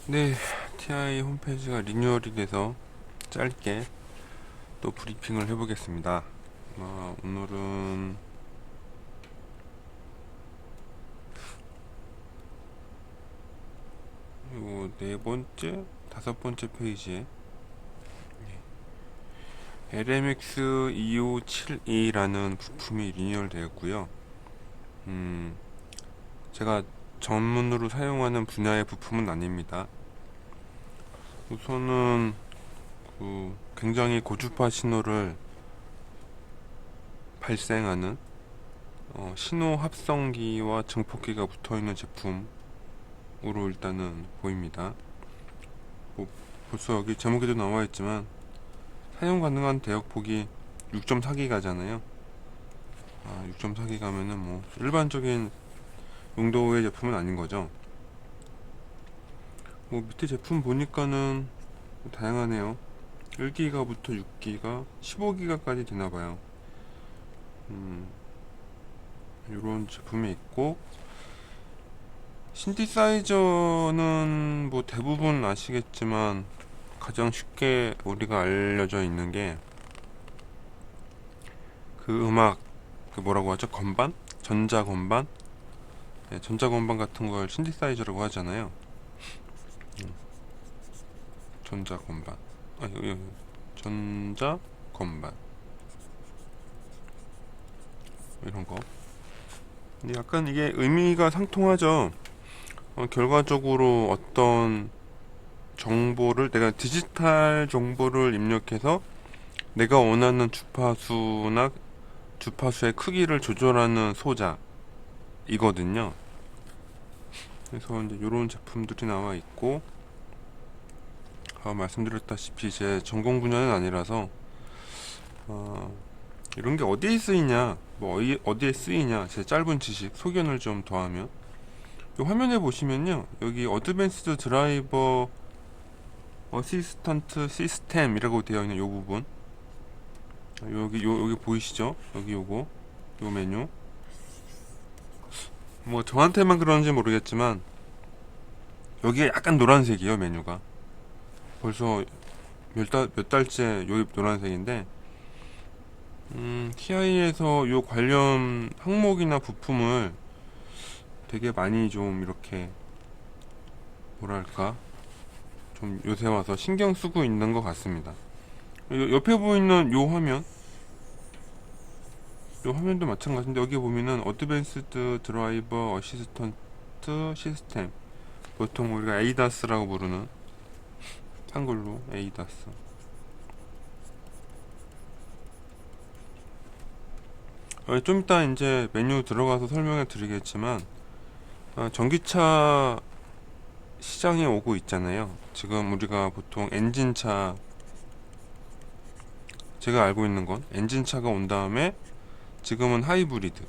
네, TI 홈페이지가 리뉴얼이 돼서 짧게 또 브리핑을 해보겠습니다. 오늘은 요 네 번째, 다섯 번째 페이지에 LMX 2572라는 부품이 리뉴얼 되었고요. 제가 전문으로 사용하는 분야의 부품은 아닙니다. 우선은 굉장히 고주파 신호를 발생하는 신호 합성기와 증폭기가 붙어있는 제품으로 일단은 보입니다. 벌써 여기 제목에도 나와 있지만 사용 가능한 대역폭이 6.4기가잖아요. 6.4기가면은 뭐 일반적인 용도의 제품은 아닌 거죠. 밑에 제품 보니까는 다양하네요. 1기가부터 6기가, 15기가까지 되나봐요. 이런 제품이 있고, 신디사이저는 뭐 대부분 아시겠지만 가장 쉽게 우리가 알려져 있는 게 그 음악, 그 뭐라고 하죠? 건반? 전자 건반? 네, 전자 건반 같은 걸 신디사이저라고 하잖아요. 전자 건반. 전자 건반. 이런 거. 근데 약간 이게 의미가 상통하죠. 결과적으로 어떤 정보를, 내가 디지털 정보를 입력해서 내가 원하는 주파수나 주파수의 크기를 조절하는 소자이거든요. 그래서 이제 이런 제품들이 나와 있고, 말씀드렸다시피 제 전공 분야는 아니라서 이런 게 어디에 쓰이냐, 어디에 쓰이냐, 제 짧은 지식 소견을 좀 더하면, 이 화면에 보시면요, 여기 어드밴스드 드라이버 어시스턴트 시스템이라고 되어 있는 이 부분, 여기 보이시죠? 여기 요 메뉴. 뭐 저한테만 그런지 모르겠지만 여기가 약간 노란색이에요, 메뉴가. 벌써 몇 달째 요 노란색인데, TI에서 요 관련 항목이나 부품을 되게 많이 좀 이렇게 뭐랄까 좀 요새 와서 신경 쓰고 있는 것 같습니다. 옆에 보이는 요 화면도 마찬가지인데, 여기 보면은 어드밴스드 드라이버 어시스턴트 시스템, 보통 우리가 ADAS라고 부르는, 한글로 ADAS. 좀 이따 이제 메뉴 들어가서 설명해 드리겠지만, 전기차 시장에 오고 있잖아요. 지금 우리가 보통 엔진차, 제가 알고 있는 건 엔진차가 온 다음에 지금은 하이브리드.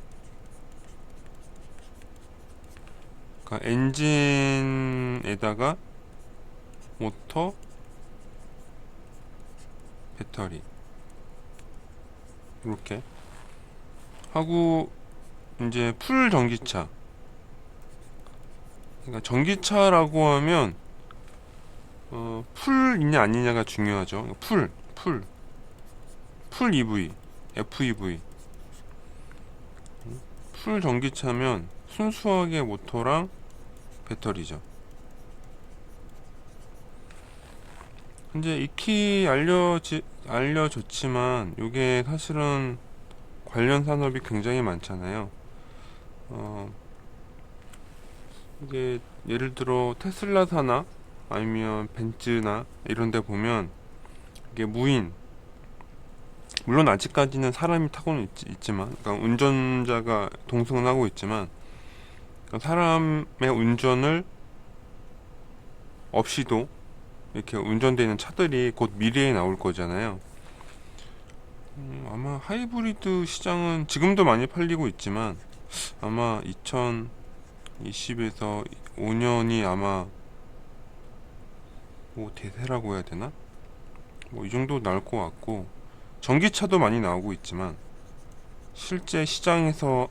그러니까 엔진에다가 모터, 배터리 이렇게 하고, 이제 풀 전기차. 그러니까 전기차라고 하면 풀이냐 아니냐가 중요하죠. 풀 EV, FEV. 풀 전기차면 순수하게 모터랑 배터리죠. 이제 익히 알려졌지만 이게 사실은 관련 산업이 굉장히 많잖아요. 이게 예를 들어 테슬라사나 아니면 벤츠나 이런 데 보면 이게 물론 아직까지는 사람이 타고는 있지만, 그러니까 운전자가 동승은 하고 있지만, 그러니까 사람의 운전을 없이도 이렇게 운전되는 차들이 곧 미래에 나올 거잖아요. 아마 하이브리드 시장은 지금도 많이 팔리고 있지만 아마 2020에서 5년이 아마 뭐 대세라고 해야 되나? 뭐 이 정도 나올 것 같고, 전기차도 많이 나오고 있지만 실제 시장에서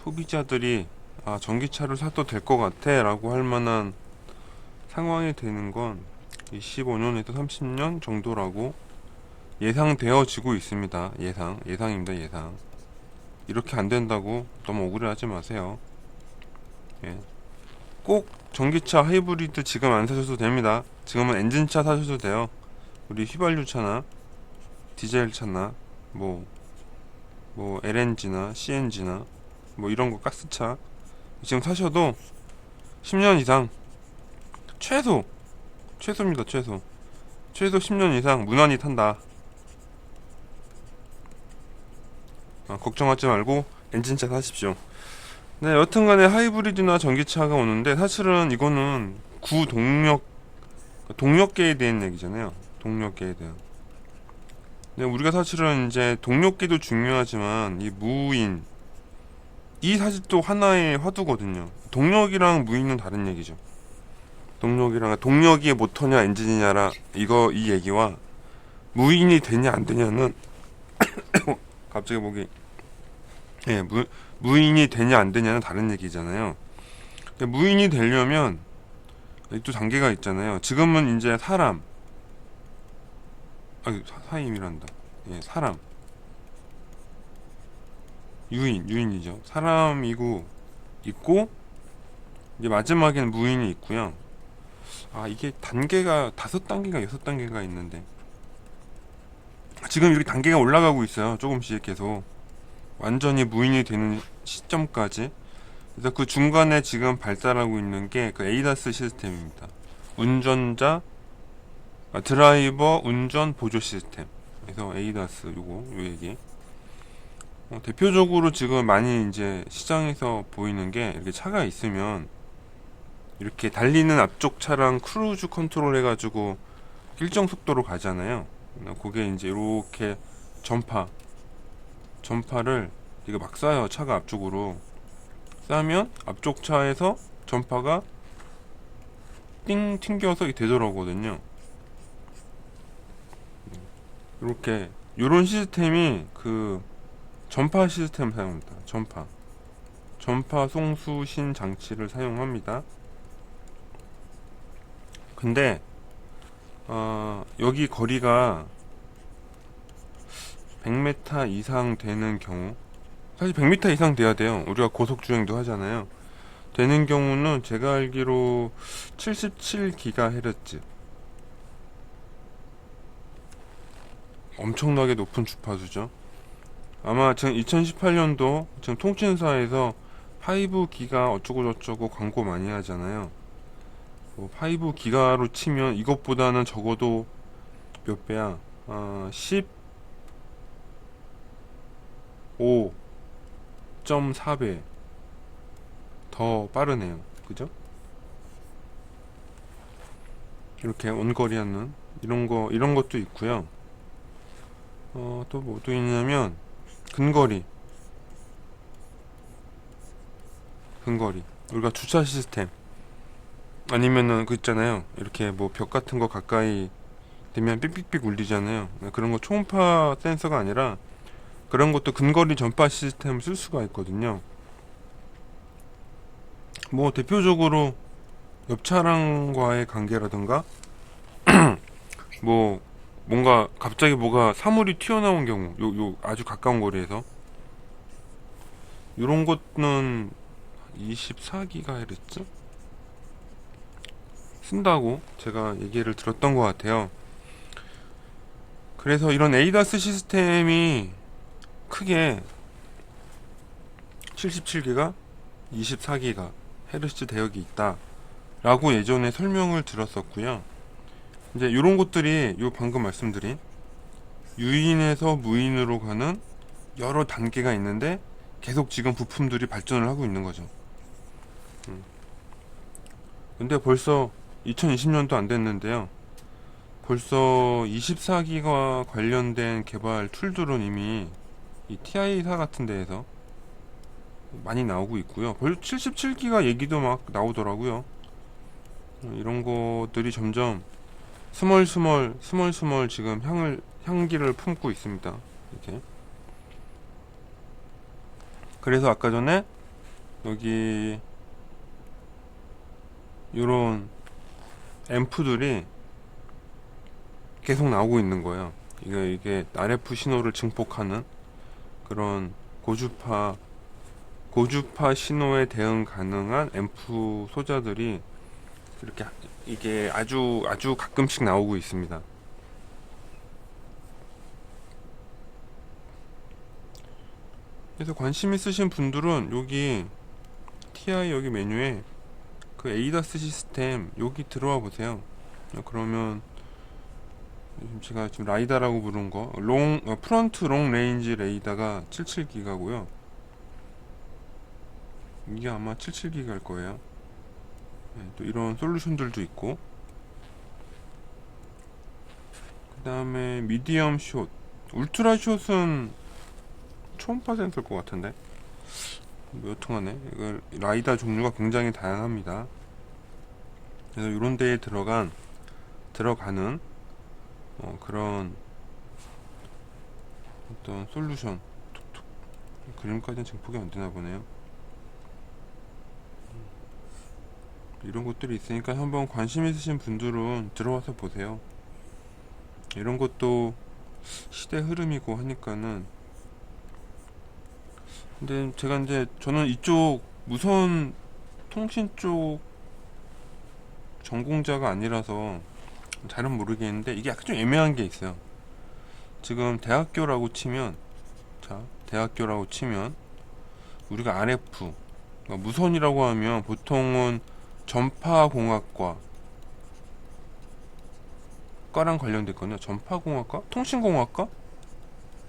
소비자들이 아, 전기차를 사도 될 것 같아 라고 할 만한 상황이 되는 건 25년에서 30년 정도라고 예상되어지고 있습니다. 예상입니다. 예상. 이렇게 안 된다고 너무 억울해하지 마세요. 예. 꼭 전기차 하이브리드 지금 안 사셔도 됩니다. 지금은 엔진차 사셔도 돼요. 우리 휘발유차나 디젤차나 뭐 LNG나 CNG나 뭐 이런 거 가스차 지금 사셔도 10년 이상 최소입니다. 최소 10년 이상 무난히 탄다. 걱정하지 말고 엔진차 사십시오. 네, 여튼간에 하이브리드나 전기차가 오는데 사실은 이거는 동력계에 대한 얘기잖아요. 동력계에 대한. 네, 우리가 사실은 이제 동력계도 중요하지만 이 무인 이 사실 또 하나의 화두거든요. 동력이랑 무인은 다른 얘기죠. 동력이 모터냐 엔진이냐라 이 얘기와 무인이 되냐 안 되냐는 갑자기 목이 예, 무인이 되냐 안 되냐는 다른 얘기잖아요. 무인이 되려면 또 단계가 있잖아요. 지금은 이제 사임이란다. 예, 유인이죠. 사람이고 있고 이제 마지막에는 무인이 있고요. 이게 단계가 5단계가 6단계가 있는데 지금 이렇게 단계가 올라가고 있어요. 조금씩 계속 완전히 무인이 되는 시점까지. 그래서 그 중간에 지금 발달하고 있는 게 그 에이다스 시스템입니다. 드라이버 운전 보조 시스템. 그래서 에이다스 요 얘기. 대표적으로 지금 많이 이제 시장에서 보이는 게 이렇게 차가 있으면 이렇게 달리는 앞쪽 차랑 크루즈 컨트롤 해가지고 일정 속도로 가잖아요. 그게 이제 이렇게 전파를 이거 막 쏴요. 차가 앞쪽으로 쏴면 앞쪽 차에서 전파가 띵 튕겨서 되돌아오거든요. 이렇게 요런 시스템이 그 전파 시스템 사용합니다. 전파 송수신 장치를 사용합니다. 근데 여기 거리가 100m 이상 되는 경우, 사실 100m 이상 돼야 돼요. 우리가 고속 주행도 하잖아요. 되는 경우는 제가 알기로 77GHz, 엄청나게 높은 주파수죠. 아마 지금 2018년도 지금 통신사에서 5기가 어쩌고저쩌고 광고 많이 하잖아요. 5기가로 치면 이것보다는 적어도 몇 배야? 15.4배 더 빠르네요. 그죠? 이렇게 원거리 하는 이런 것도 있고요. 또 뭐도 있냐면 근거리 우리가 주차 시스템 아니면은 그 있잖아요. 이렇게 뭐 벽 같은 거 가까이 되면 삑삑삑 울리잖아요. 그런 거 초음파 센서가 아니라 그런 것도 근거리 전파 시스템을 쓸 수가 있거든요. 뭐 대표적으로 옆 차량과의 관계라든가 뭐 뭔가 갑자기 사물이 튀어나온 경우 요 아주 가까운 거리에서 요런 것은 24GHz 쓴다고 제가 얘기를 들었던 것 같아요. 그래서 이런 에이다스 시스템이 크게 77기가 24기가 헤르츠 대역이 있다 라고 예전에 설명을 들었었고요. 이제 이런 것들이 방금 말씀드린 유인에서 무인으로 가는 여러 단계가 있는데 계속 지금 부품들이 발전을 하고 있는 거죠. 근데 벌써 2020년도 안 됐는데요. 벌써 24기가 관련된 개발 툴들은 이미 이 TI사 같은 데에서 많이 나오고 있고요. 벌써 77기가 얘기도 막 나오더라고요. 이런 것들이 점점 스멀스멀 지금 향기를 품고 있습니다. 이렇게. 그래서 아까 전에 여기 요런 앰프들이 계속 나오고 있는 거예요. 이게 RF 신호를 증폭하는 그런 고주파 신호에 대응 가능한 앰프 소자들이 이렇게 이게 아주 가끔씩 나오고 있습니다. 그래서 관심 있으신 분들은 여기 TI 여기 메뉴에 그 에이다스 시스템 여기 들어와 보세요. 그러면 제가 지금 라이다라고 부른 거 프런트 롱 레인지 레이더가 77기가고요. 이게 아마 77기가일 거예요. 네, 또 이런 솔루션들도 있고, 그 다음에 미디엄 숏, 울트라 숏은 초음파 센서일 것 같은데 뭐 여튼간에 이거 라이다 종류가 굉장히 다양합니다. 그래서 이런 데에 들어가는 그런 어떤 솔루션, 그림까지는 증폭이 안 되나 보네요. 이런 것들이 있으니까 한번 관심 있으신 분들은 들어와서 보세요. 이런 것도 시대 흐름이고 하니까는. 근데 제가 이제 저는 이쪽 무선 통신 쪽 전공자가 아니라서 잘은 모르겠는데 이게 약간 좀 애매한 게 있어요. 지금 대학교라고 치면 우리가 RF, 그러니까 무선이라고 하면 보통은 전파공학과 과랑 관련됐거든요. 전파공학과, 통신공학과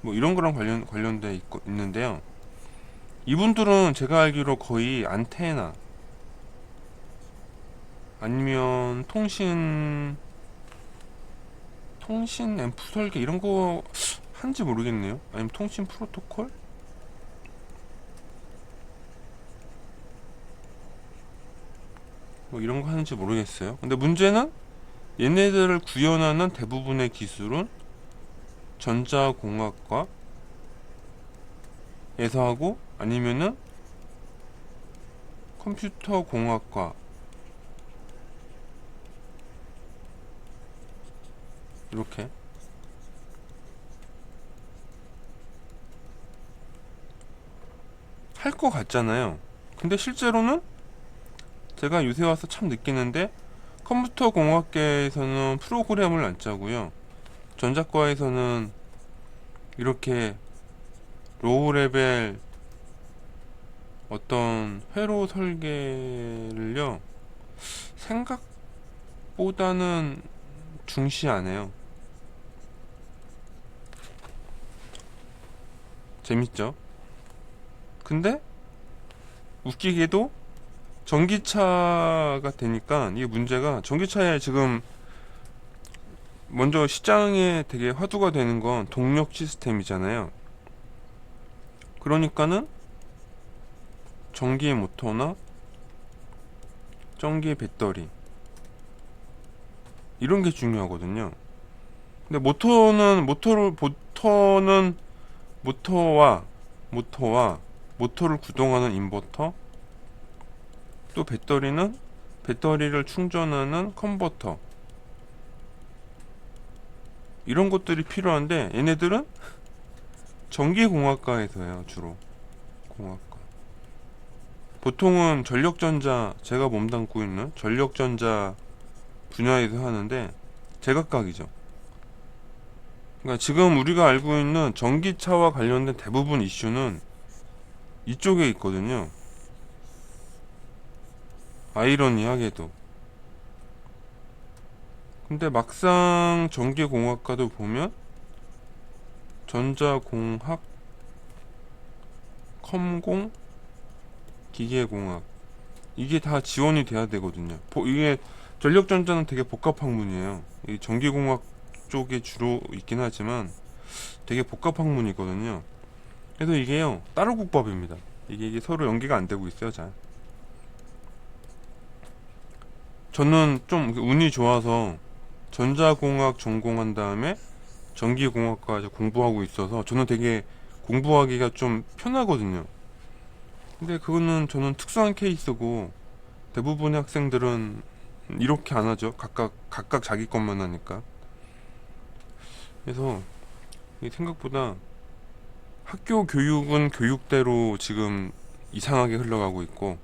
뭐 이런 거랑 관련돼 있는데요. 이분들은 제가 알기로 거의 안테나 아니면 통신 앰프 설계 이런 거 한지 모르겠네요. 아니면 통신 프로토콜? 뭐 이런 거 하는지 모르겠어요. 근데 문제는 얘네들을 구현하는 대부분의 기술은 전자공학과에서 하고 아니면은 컴퓨터공학과 이렇게 할 것 같잖아요. 근데 실제로는 제가 요새 와서 참 느끼는데 컴퓨터 공학계에서는 프로그램을 안 짜고요. 전자과에서는 이렇게 로우 레벨 어떤 회로 설계를요 생각보다는 중시 안 해요. 재밌죠? 근데 웃기게도 전기차가 되니까 이게 문제가, 전기차에 지금 먼저 시장에 되게 화두가 되는 건 동력 시스템이잖아요. 그러니까는 전기 모터나 전기 배터리 이런 게 중요하거든요. 근데 모터와 모터를 구동하는 인버터, 또 배터리는 배터리를 충전하는 컨버터, 이런 것들이 필요한데 얘네들은 전기공학과에서 해요. 주로 공학과. 보통은 전력전자, 제가 몸담고 있는 전력전자 분야에서 하는데 제각각이죠. 그러니까 지금 우리가 알고 있는 전기차와 관련된 대부분 이슈는 이쪽에 있거든요. 아이러니하게도. 근데 막상 전기공학과도 보면 전자공학, 컴공, 기계공학 이게 다 지원이 돼야 되거든요. 이게 전력전자는 되게 복합 학문이에요. 이 전기공학 쪽에 주로 있긴 하지만 되게 복합 학문이거든요. 그래서 이게요 따로 국밥입니다. 이게 서로 연계가 안 되고 있어요. 잘. 저는 좀 운이 좋아서 전자공학 전공한 다음에 전기공학과에서 공부하고 있어서 저는 되게 공부하기가 좀 편하거든요. 근데 그거는 저는 특수한 케이스고, 대부분의 학생들은 이렇게 안 하죠. 각각 자기 것만 하니까. 그래서 생각보다 학교 교육은 교육대로 지금 이상하게 흘러가고 있고,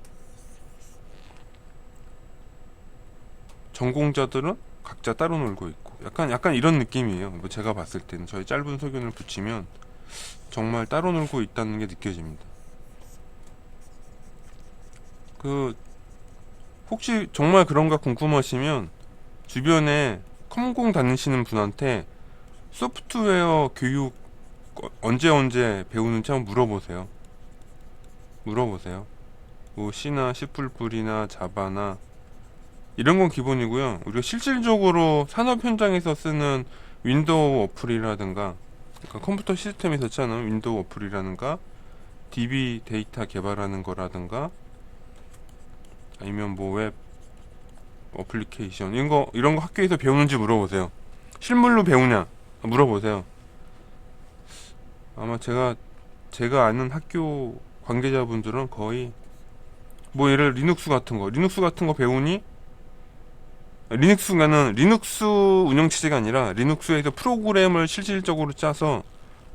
전공자들은 각자 따로 놀고 있고, 약간 이런 느낌이에요. 뭐 제가 봤을 때는 저희 짧은 소견을 붙이면 정말 따로 놀고 있다는 게 느껴집니다. 그 혹시 정말 그런가 궁금하시면 주변에 컴공 다니시는 분한테 소프트웨어 교육 언제 배우는지 한번 물어보세요. 뭐 C나 C++이나 자바나 이런 건 기본이고요. 우리가 실질적으로 산업 현장에서 쓰는 윈도우 어플이라든가, 그러니까 컴퓨터 시스템에서 쓰는 윈도우 어플이라든가, DB 데이터 개발하는 거라든가, 아니면 뭐 웹 어플리케이션 이런 거 학교에서 배우는지 물어보세요. 실물로 배우냐 물어보세요. 아마 제가 아는 학교 관계자분들은 거의 뭐 예를 리눅스 같은 거 배우니, 리눅스 운영체제가 아니라 리눅스에서 프로그램을 실질적으로 짜서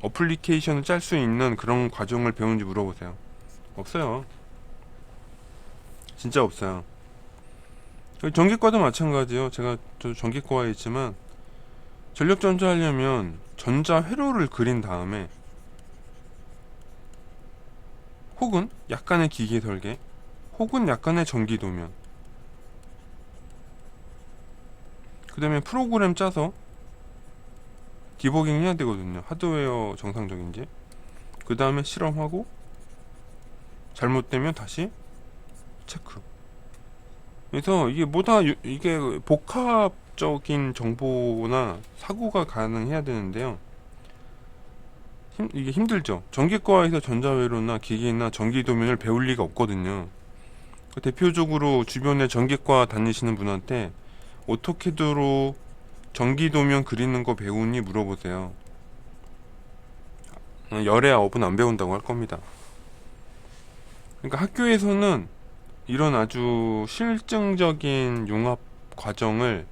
어플리케이션을 짤 수 있는 그런 과정을 배우는지 물어보세요. 없어요. 진짜 없어요. 전기과도 마찬가지요. 저 전기과에 있지만 전력전자 하려면 전자 회로를 그린 다음에, 혹은 약간의 기계 설계, 혹은 약간의 전기 도면, 그 다음에 프로그램 짜서 디버깅 해야 되거든요. 하드웨어 정상적인지. 그 다음에 실험하고 잘못되면 다시 체크. 그래서 이게 복합적인 정보나 사고가 가능해야 되는데요. 이게 힘들죠. 전기과에서 전자회로나 기계나 전기도면을 배울 리가 없거든요. 대표적으로 주변에 전기과 다니시는 분한테 오토캐드로 전기도면 그리는 거 배우니 물어보세요. 열애야 업은 안 배운다고 할 겁니다. 그러니까 학교에서는 이런 아주 실증적인 융합 과정을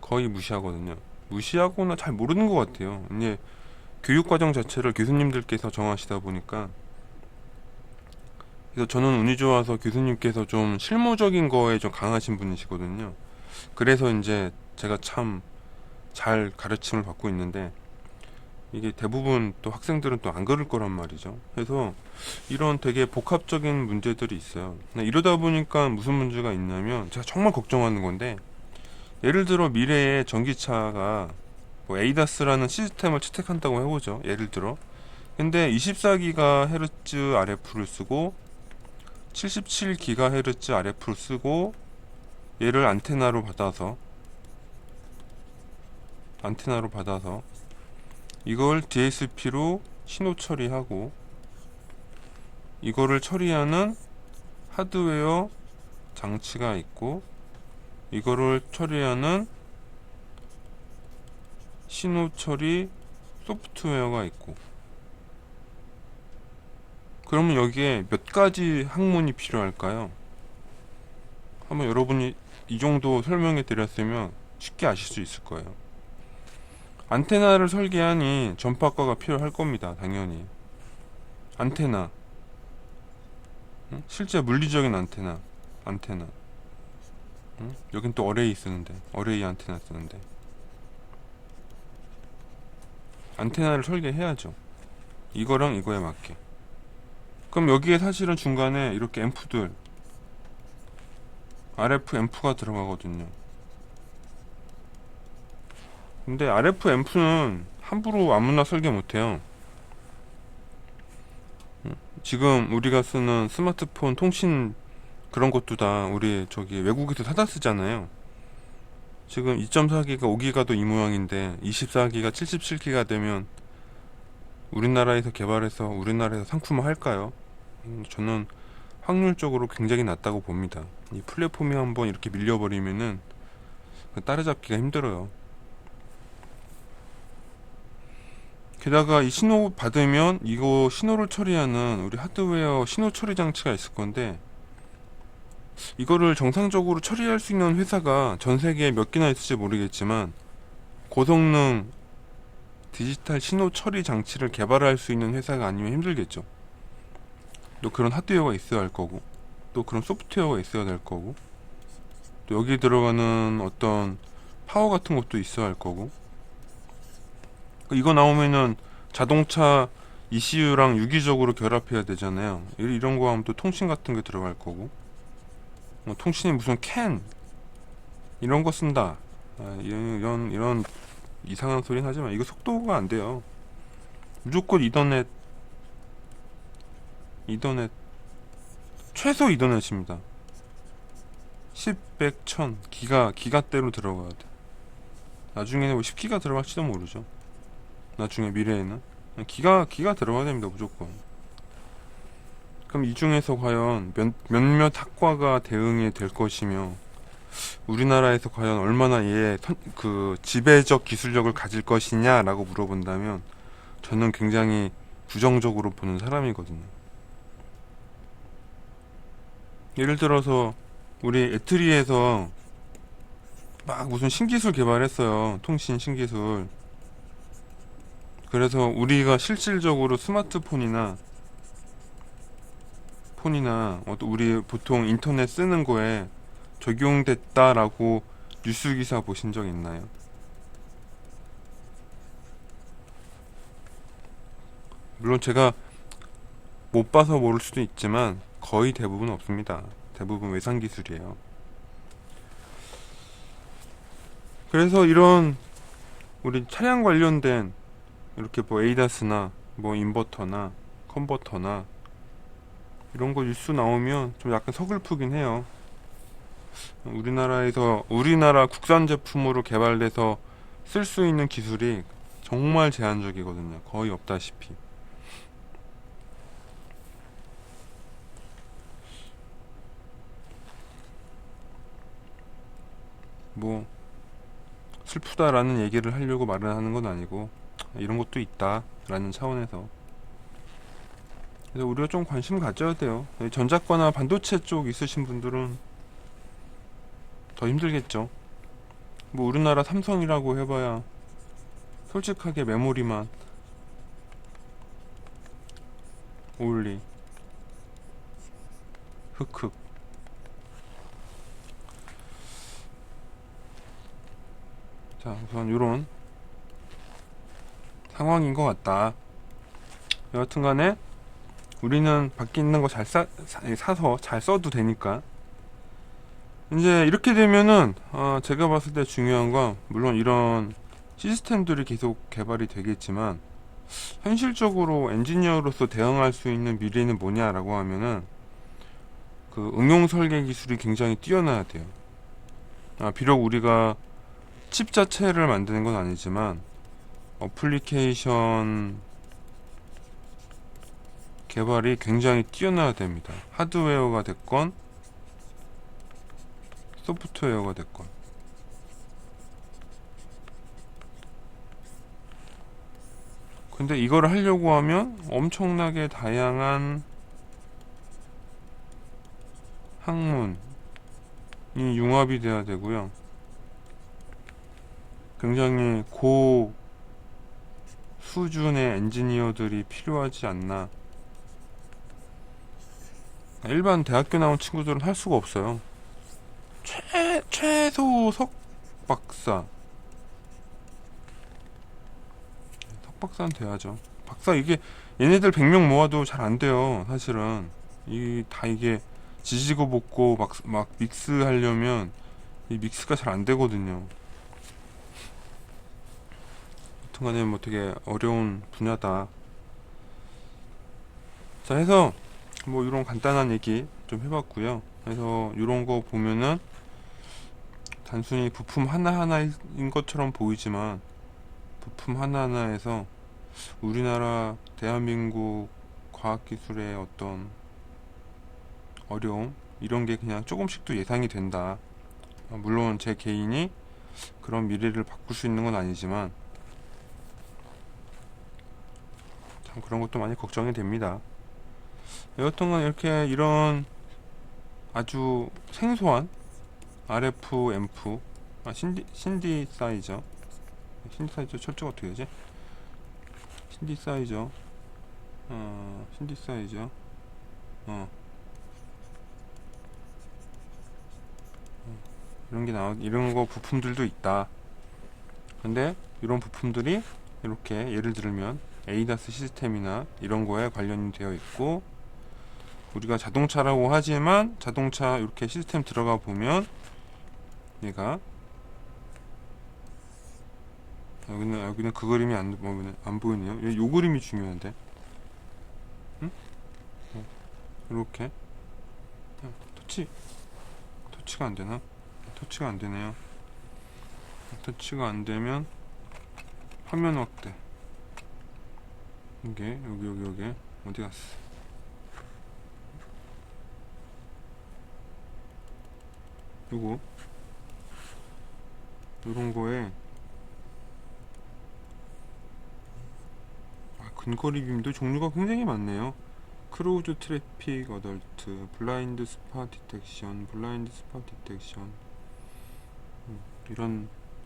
거의 무시하거든요. 무시하거나 잘 모르는 것 같아요. 이제 교육 과정 자체를 교수님들께서 정하시다 보니까. 그래서 저는 운이 좋아서 교수님께서 좀 실무적인 거에 좀 강하신 분이시거든요. 그래서 이제 제가 참 잘 가르침을 받고 있는데, 이게 대부분 또 학생들은 또 안 그럴 거란 말이죠. 그래서 이런 되게 복합적인 문제들이 있어요. 이러다 보니까 무슨 문제가 있냐면, 제가 정말 걱정하는 건데, 예를 들어 미래에 전기차가 뭐 에이다스라는 시스템을 채택한다고 해보죠. 예를 들어. 근데 24GHz RF를 쓰고 77GHz RF를 쓰고, 얘를 안테나로 받아서 이걸 DSP로 신호 처리하고, 이거를 처리하는 하드웨어 장치가 있고, 이거를 처리하는 신호 처리 소프트웨어가 있고, 그러면 여기에 몇 가지 학문이 필요할까요? 한번 여러분이 이 정도 설명해 드렸으면 쉽게 아실 수 있을 거예요. 안테나를 설계하니 전파과가 필요할 겁니다. 당연히. 안테나, 응? 실제 물리적인 안테나. 응? 여긴 또 어레이 안테나 쓰는데 안테나를 설계해야죠. 이거랑 이거에 맞게. 그럼 여기에 사실은 중간에 이렇게 앰프들, RF 앰프가 들어가거든요. 근데 RF 앰프는 함부로 아무나 설계 못해요. 지금 우리가 쓰는 스마트폰 통신 그런 것도 다 우리 저기 외국에서 사다 쓰잖아요. 지금 2.4기가 5기가도 이 모양인데 24기가 77기가 되면 우리나라에서 개발해서 우리나라에서 상품화 할까요? 저는 확률적으로 굉장히 낮다고 봅니다. 이 플랫폼이 한번 이렇게 밀려버리면은 따라잡기가 힘들어요. 게다가 이 신호 받으면 이거 신호를 처리하는 우리 하드웨어 신호 처리 장치가 있을 건데, 이거를 정상적으로 처리할 수 있는 회사가 전 세계에 몇 개나 있을지 모르겠지만, 고성능 디지털 신호 처리 장치를 개발할 수 있는 회사가 아니면 힘들겠죠. 또 그런 하드웨어가 있어야 할 거고, 또 그런 소프트웨어가 있어야 될 거고, 또 여기 들어가는 어떤 파워 같은 것도 있어야 할 거고. 이거 나오면은 자동차 ECU랑 유기적으로 결합해야 되잖아요. 이런 거 하면 또 통신 같은 게 들어갈 거고, 통신이 무슨 캔 이런 거 쓴다, 이런 이상한 소리는 하지만 이거 속도가 안 돼요. 무조건 이더넷 최소 이더넷입니다. 10, 100, 1000 기가대로 들어가야 돼. 나중에는 뭐 10기가 들어갈지도 모르죠. 나중에 미래에는 기가 들어가야 됩니다, 무조건. 그럼 이 중에서 과연 몇몇 학과가 대응이 될 것이며, 우리나라에서 과연 얼마나 그 지배적 기술력을 가질 것이냐라고 물어본다면, 저는 굉장히 부정적으로 보는 사람이거든요. 예를 들어서 우리 애트리에서 막 무슨 신기술 개발했어요. 통신 신기술. 그래서 우리가 실질적으로 스마트폰이나 우리 보통 인터넷 쓰는 거에 적용됐다라고 뉴스 기사 보신 적 있나요? 물론 제가 못 봐서 모를 수도 있지만 거의 대부분 없습니다. 대부분 외상 기술이에요. 그래서 이런 우리 차량 관련된 이렇게 뭐 에이다스나 뭐 인버터나 컨버터나 이런 거 뉴스 나오면 좀 약간 서글프긴 해요. 우리나라 국산 제품으로 개발돼서 쓸 수 있는 기술이 정말 제한적이거든요. 거의 없다시피. 뭐 슬프다라는 얘기를 하려고 말을 하는 건 아니고, 이런 것도 있다라는 차원에서. 그래서 우리가 좀 관심을 가져야 돼요. 전자과나 반도체 쪽 있으신 분들은 더 힘들겠죠. 뭐 우리나라 삼성이라고 해봐야 솔직하게 메모리만 올리 흑흑. 자, 우선 요런 상황인 것 같다. 여하튼간에 우리는 밖에 있는 거 잘 사서 잘 써도 되니까. 이제 이렇게 되면은 제가 봤을 때 중요한 건, 물론 이런 시스템들이 계속 개발이 되겠지만, 현실적으로 엔지니어로서 대응할 수 있는 미래는 뭐냐라고 하면은, 그 응용 설계 기술이 굉장히 뛰어나야 돼요. 비록 우리가 칩 자체를 만드는 건 아니지만 어플리케이션 개발이 굉장히 뛰어나야 됩니다. 하드웨어가 됐건 소프트웨어가 됐건. 근데 이걸 하려고 하면 엄청나게 다양한 학문이 융합이 돼야 되고요. 굉장히 고 수준의 엔지니어들이 필요하지 않나. 일반 대학교 나온 친구들은 할 수가 없어요. 최소 석박사. 석박사는 돼야죠. 박사, 이게 얘네들 100명 모아도 잘 안 돼요. 사실은 이게 지지고 볶고 막 믹스 하려면 이 믹스가 잘 안 되거든요. 여튼간에 뭐 되게 어려운 분야다. 자, 해서 뭐 이런 간단한 얘기 좀 해봤고요. 그래서 이런 거 보면은 단순히 부품 하나하나인 것처럼 보이지만, 부품 하나하나에서 우리나라 대한민국 과학기술의 어떤 어려움, 이런 게 그냥 조금씩도 예상이 된다. 물론 제 개인이 그런 미래를 바꿀 수 있는 건 아니지만, 참 그런 것도 많이 걱정이 됩니다. 여하튼간 이렇게 이런 아주 생소한 RF 앰프, 신디사이저, 신디사이저 철자가 어떻게 되지? 신디사이저, 신디사이저, 어, 이런 거 부품들도 있다. 근데 이런 부품들이 이렇게 예를 들면 에이다스 시스템이나 이런 거에 관련이 되어 있고, 우리가 자동차라고 하지만 자동차 이렇게 시스템 들어가 보면 얘가 여기는 그 그림이 안 보이네요. 요 그림이 중요한데, 응? 이렇게 터치가 안 되나? 터치가 안 되네요. 터치가 안 되면 화면 확대. 이게 여기 어디 갔어? 요런 거에 근거리 빔도 종류가 굉장히 많네요. 크로우즈 트래픽 어덜트, 블라인드 스팟 디텍션,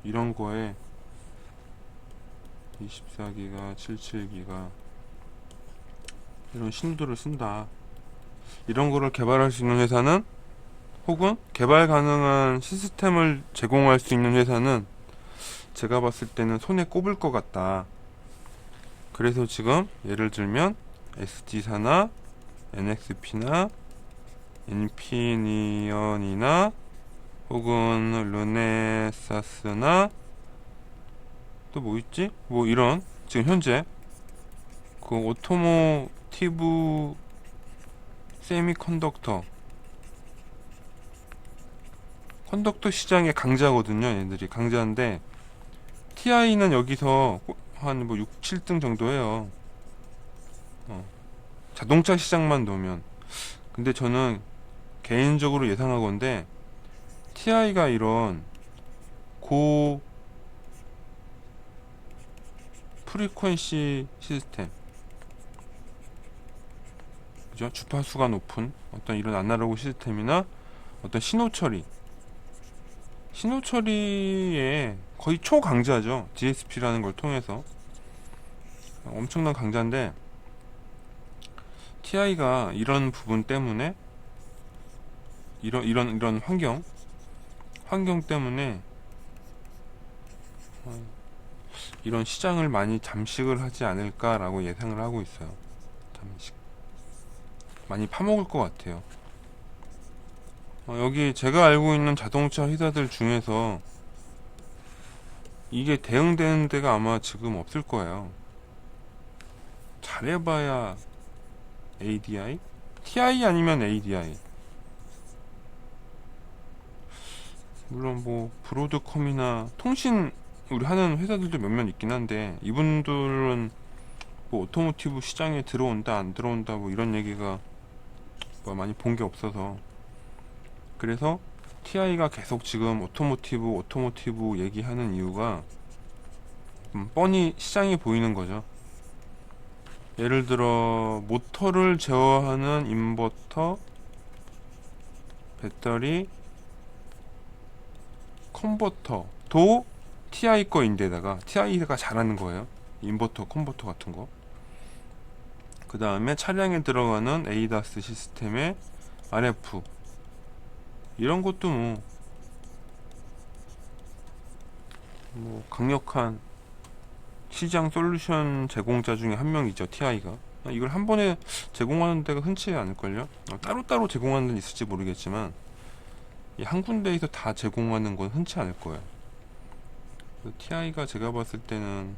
이런 거에 24기가, 77기가 이런 신호들을 쓴다. 이런 거를 개발할 수 있는 회사는, 혹은 개발 가능한 시스템을 제공할 수 있는 회사는 제가 봤을 때는 손에 꼽을 것 같다. 그래서 지금 예를 들면 SD사나 NXP나 인피니언이나 혹은 르네사스나 또 뭐 있지? 뭐 이런 지금 현재 그 오토모티브 세미컨덕터 시장의 강자거든요. 얘들이 강자인데 TI는 여기서 한 뭐 6, 7등 정도 해요. 자동차 시장만 놓으면. 근데 저는 개인적으로 예상하건데 TI가 이런 고 프리퀀시 시스템, 그죠? 주파수가 높은 어떤 이런 아날로그 시스템이나 어떤 신호처리에 거의 초강자죠. DSP라는 걸 통해서 엄청난 강자인데, TI가 이런 부분 때문에 이런 환경 때문에 이런 시장을 많이 잠식을 하지 않을까라고 예상을 하고 있어요. 잠식 많이 파먹을 것 같아요. 여기 제가 알고 있는 자동차 회사들 중에서 이게 대응되는 데가 아마 지금 없을 거예요. 잘해봐야 ADI? TI 아니면 ADI. 물론 뭐 브로드컴이나 통신 우리 하는 회사들도 몇몇 있긴 한데, 이분들은 뭐 오토모티브 시장에 들어온다 안 들어온다 뭐 이런 얘기가 뭐 많이 본 게 없어서, 그래서 TI가 계속 지금 오토모티브 얘기하는 이유가 뻔히 시장이 보이는 거죠. 예를 들어 모터를 제어하는 인버터, 배터리, 컨버터도 TI 거인데다가 TI가 잘하는 거예요. 인버터, 컨버터 같은 거. 그 다음에 차량에 들어가는 에이다스 시스템의 RF, 이런 것도 뭐 강력한 시장 솔루션 제공자 중에 한 명이죠. TI가 이걸 한 번에 제공하는 데가 흔치 않을걸요. 따로따로 제공하는 데는 있을지 모르겠지만 이 한 군데에서 다 제공하는 건 흔치 않을 거예요. TI가 제가 봤을 때는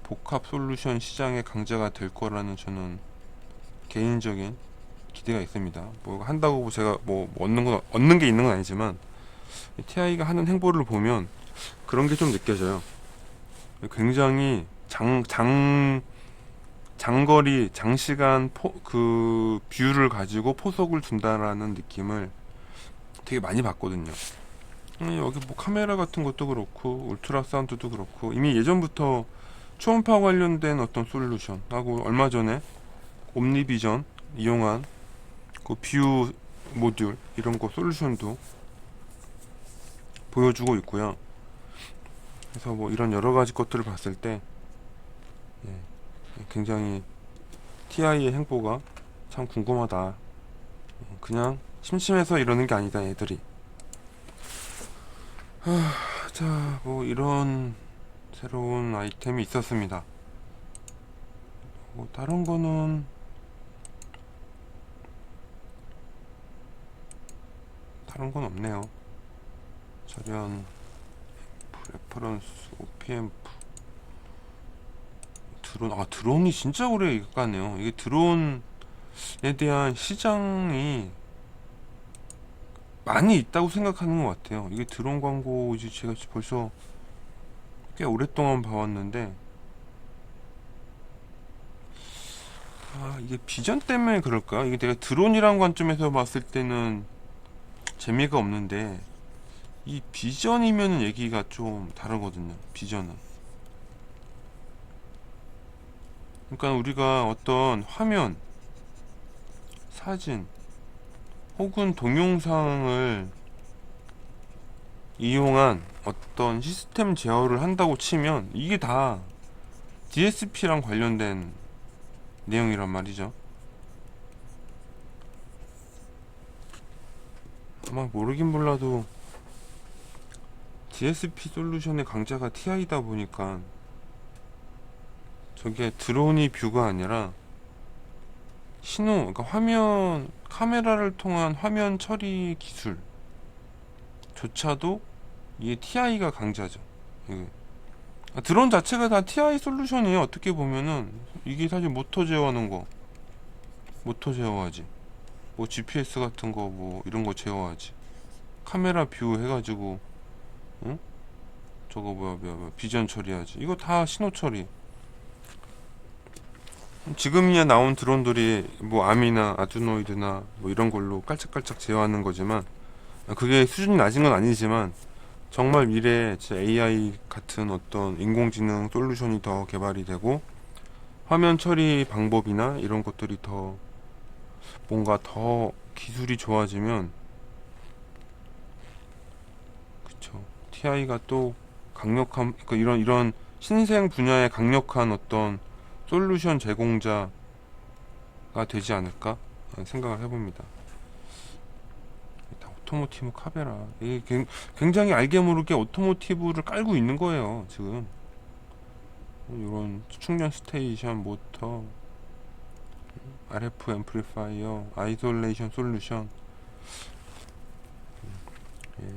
복합 솔루션 시장의 강자가 될 거라는 저는 개인적인 기대가 있습니다. 뭐 한다고 제가 뭐 얻는 게 있는 건 아니지만 TI가 하는 행보를 보면 그런 게 좀 느껴져요. 굉장히 장거리, 장시간 그 뷰를 가지고 포석을 둔다라는 느낌을 되게 많이 받거든요. 여기 뭐 카메라 같은 것도 그렇고 울트라 사운드도 그렇고 이미 예전부터 초음파 관련된 어떤 솔루션 하고 얼마 전에 옴니비전 이용한 그 뷰 모듈 이런 거 솔루션도 보여주고 있고요. 그래서 뭐 이런 여러 가지 것들을 봤을 때 예, 굉장히 TI의 행보가 참 궁금하다. 그냥 심심해서 이러는 게 아니다, 애들이. 자, 뭐 이런 새로운 아이템이 있었습니다. 뭐 다른 거는 다른 건 없네요. 절연 레퍼런스 OPM 드론이 진짜 오래 가네요. 이게 드론에 대한 시장이 많이 있다고 생각하는 것 같아요. 이게 드론 광고 이제 제가 벌써 꽤 오랫동안 봐왔는데 이게 비전 때문에 그럴까? 이게 내가 드론이란 관점에서 봤을 때는 재미가 없는데 이 비전이면은 얘기가 좀 다르거든요. 비전은. 그러니까 우리가 어떤 화면, 사진 혹은 동영상을 이용한 어떤 시스템 제어를 한다고 치면 이게 다 DSP랑 관련된 내용이란 말이죠. 아마 모르긴 몰라도 DSP 솔루션의 강자가 TI다 보니까 저게 드론이 뷰가 아니라 그러니까 화면, 카메라를 통한 화면 처리 기술조차도 이게 TI가 강자죠. 이게. 드론 자체가 다 TI 솔루션이에요. 어떻게 보면은 이게 사실 모터 제어하는 거, 모터 제어하지. 뭐 GPS 같은 거 뭐 이런 거 제어하지. 카메라 뷰 해가지고 응? 저거 뭐야 비전 처리하지. 이거 다 신호 처리. 지금이야 나온 드론들이 뭐 아미나 아두노이드나 뭐 이런 걸로 깔짝깔짝 제어하는 거지만 그게 수준이 낮은 건 아니지만 정말 미래에 진짜 AI 같은 어떤 인공지능 솔루션이 더 개발이 되고 화면 처리 방법이나 이런 것들이 더 뭔가 더 기술이 좋아지면 그쵸 TI가 또 강력한 그러니까 이런 신생 분야의 강력한 어떤 솔루션 제공자가 되지 않을까 생각을 해봅니다. 오토모티브 카메라 이게 굉장히 알게 모르게 오토모티브를 깔고 있는 거예요 지금. 이런 충전 스테이션 모터 RF 앰플리파이어 아이솔레이션 솔루션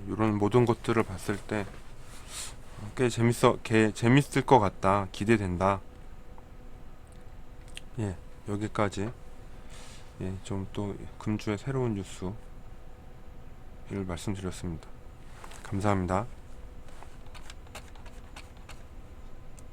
이런 모든 것들을 봤을 때 꽤 재밌을 것 같다. 기대된다. 여기까지 좀 또 금주의 새로운 뉴스를 말씀드렸습니다. 감사합니다.